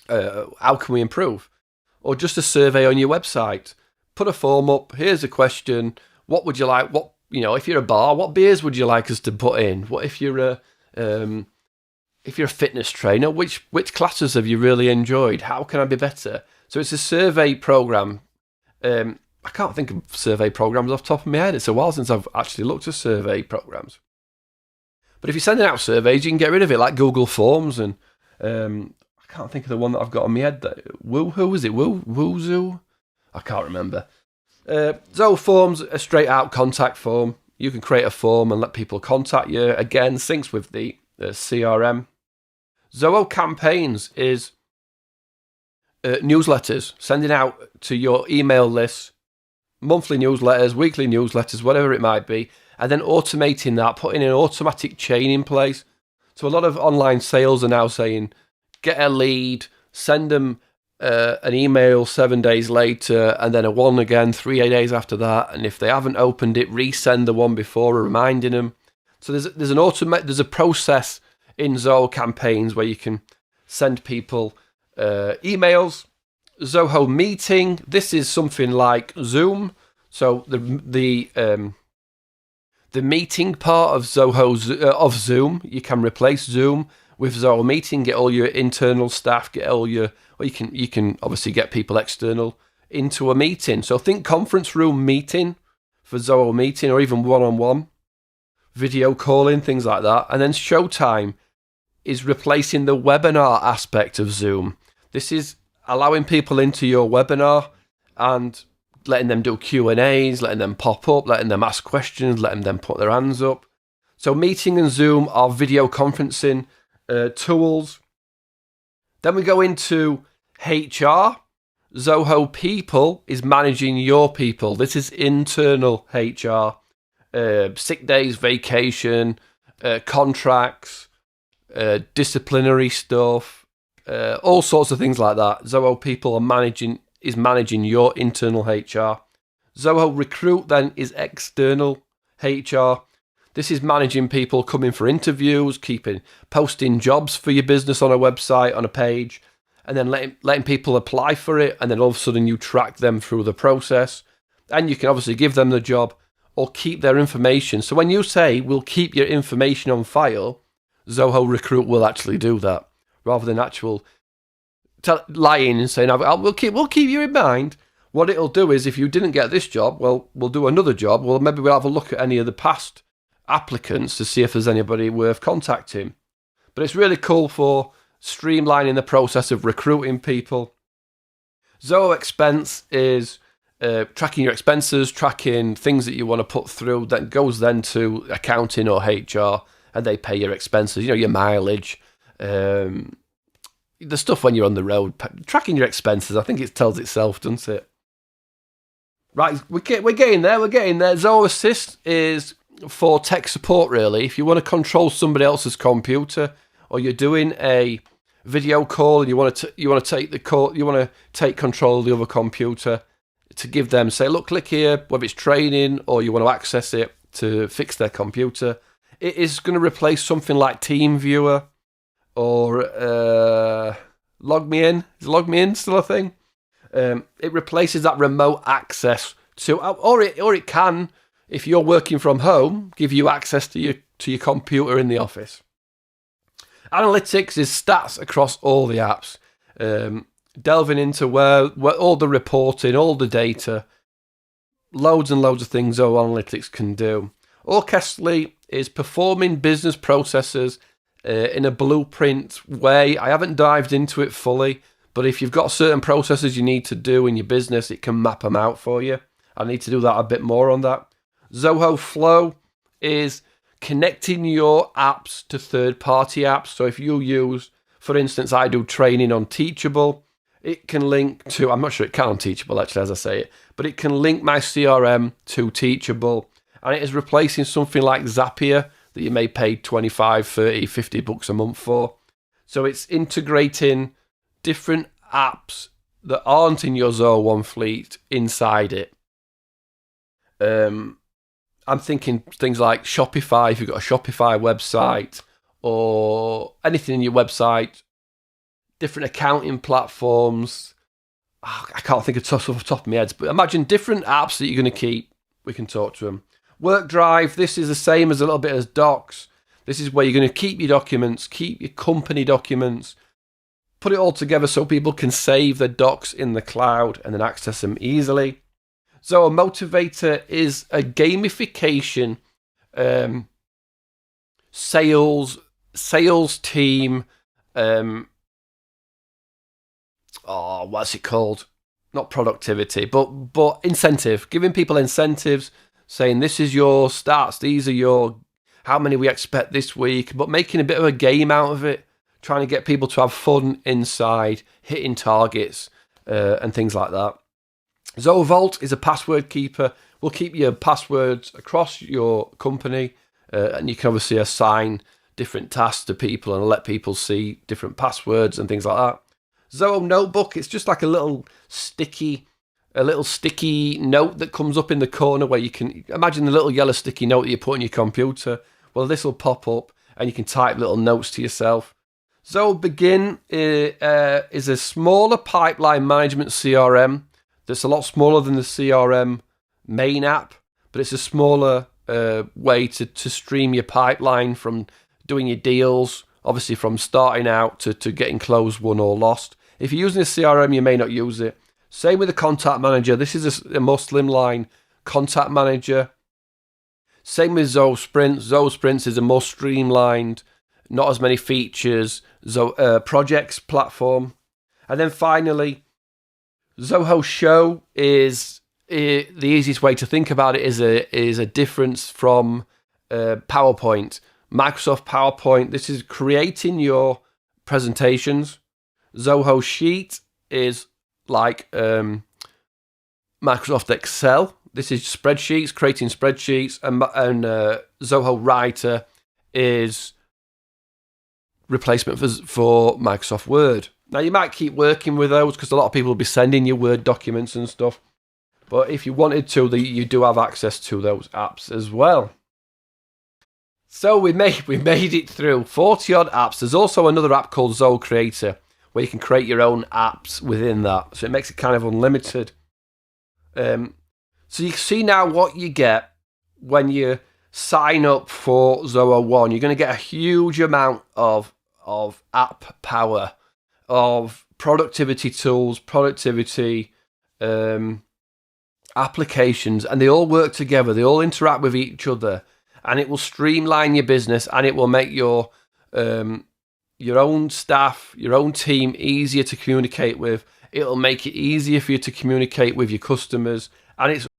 how can we improve? Or just a survey on your website. Put a form up. Here's a question. What would you like? If you're a bar, what beers would you like us to put in? What if you're a fitness trainer? Which classes have you really enjoyed? How can I be better? So it's a survey program. I can't think of survey programs off the top of my head. It's a while since I've actually looked at survey programs. But if you're sending out surveys, you can get rid of it, like Google Forms, and I can't think of the one that I've got on my head. Who was it? Woozoo? I can't remember. Zoho Forms, a straight out contact form. You can create a form and let people contact you. Again, syncs with the CRM. Zoho Campaigns is newsletters, sending out to your email list, monthly newsletters, weekly newsletters, whatever it might be, and then automating that, putting an automatic chain in place. So a lot of online sales are now saying, get a lead, send them an email 7 days later, and then a one again 3 days after that. And if they haven't opened it, resend the one before, reminding them. So there's a process in Zoho Campaigns where you can send people emails. Zoho Meeting. This is something like Zoom. So the meeting part of of Zoom, you can replace Zoom with Zoho Meeting. Get all your internal staff. You can obviously get people external into a meeting. So think conference room meeting for Zoho Meeting, or even one-on-one video calling, things like that. And then Showtime is replacing the webinar aspect of Zoom. This is allowing people into your webinar and letting them do Q&As, letting them pop up, letting them ask questions, letting them put their hands up. So Meeting and Zoom are video conferencing tools. Then we go into HR. Zoho People is managing your people. This is internal HR. Sick days, vacation, contracts, disciplinary stuff, all sorts of things like that. Zoho People is managing your internal HR. Zoho Recruit then is external HR. This is managing people coming for interviews, posting jobs for your business on a website, on a page, and then letting people apply for it, and then all of a sudden you track them through the process. And you can obviously give them the job or keep their information. So when you say, we'll keep your information on file, Zoho Recruit will actually do that, rather than lying and saying, we'll keep you in mind. What it'll do is, if you didn't get this job, well, we'll do another job. Well, maybe we'll have a look at any of the past applicants to see if there's anybody worth contacting. But it's really cool for streamlining the process of recruiting people. Zoho Expense is tracking your expenses, tracking things that you want to put through, that goes then to accounting or HR, and they pay your expenses, your mileage, the stuff when you're on the road. Tracking your expenses, I think it tells itself, doesn't it? Right, we're getting there. Zoho Assist is for tech support, really. If you want to control somebody else's computer, or you're doing a video call and you want to take control of the other computer, to give them, say, look, click here, whether it's training or you want to access it to fix their computer. It is going to replace something like TeamViewer or Log Me In. Is Log Me In still a thing? It replaces that remote access or it can, if you're working from home, give you access to your computer in the office. Analytics is stats across all the apps, delving into where all the reporting, all the data, loads and loads of things Zoho Analytics can do. Orchestrate is performing business processes in a blueprint way. I haven't dived into it fully, but if you've got certain processes you need to do in your business, it can map them out for you. I need to do that a bit more on that. Zoho Flow is connecting your apps to third-party apps. So if you use, for instance, I do training on Teachable, it can link to, I'm not sure it can on Teachable actually as I say it, but it can link my CRM to Teachable, and it is replacing something like Zapier that you may pay 25, 30, 50 bucks a month for. So it's integrating different apps that aren't in your Zoho One fleet inside it. I'm thinking things like Shopify, if you've got a Shopify website or anything in your website, different accounting platforms. I can't think of off the top of my head, but imagine different apps that you're going to keep. We can talk to them. Work Drive, this is the same as a little bit as Docs. This is where you're going to keep your documents, keep your company documents, put it all together so people can save their docs in the cloud and then access them easily. Zoho Motivator is a gamification sales team. What's it called? Not productivity, but incentive. Giving people incentives, saying this is your stats, these are your how many we expect this week, but making a bit of a game out of it, trying to get people to have fun inside, hitting targets and things like that. Zoho Vault is a password keeper. We'll keep your passwords across your company, and you can obviously assign different tasks to people and let people see different passwords and things like that. Zoho Notebook, it's just like a little sticky note that comes up in the corner where you can imagine the little yellow sticky note that you put on your computer. Well, this will pop up and you can type little notes to yourself. Zoho Begin is a smaller pipeline management CRM that's a lot smaller than the CRM main app, but it's a smaller way to stream your pipeline from doing your deals, obviously from starting out to getting closed, won or lost. If you're using a CRM, you may not use it. Same with the contact manager. This is a more slimline contact manager. Same with Zoho Sprints. Zoho Sprints is a more streamlined, not as many features, projects platform. And then finally, Zoho Show is the easiest way to think about it is a difference from PowerPoint. Microsoft PowerPoint, this is creating your presentations. Zoho Sheet is like Microsoft Excel. This is spreadsheets, creating spreadsheets, and Zoho Writer is replacement for Microsoft Word. Now, you might keep working with those because a lot of people will be sending you Word documents and stuff. But if you wanted to, you do have access to those apps as well. So we made it through 40-odd apps. There's also another app called Zoho Creator where you can create your own apps within that. So it makes it kind of unlimited. So you see now what you get when you sign up for Zoho One. You're going to get a huge amount of app power, of productivity tools, productivity applications, and they all work together. They all interact with each other, and it will streamline your business, and it will make your own staff, your own team easier to communicate with. It'll make it easier for you to communicate with your customers, and it's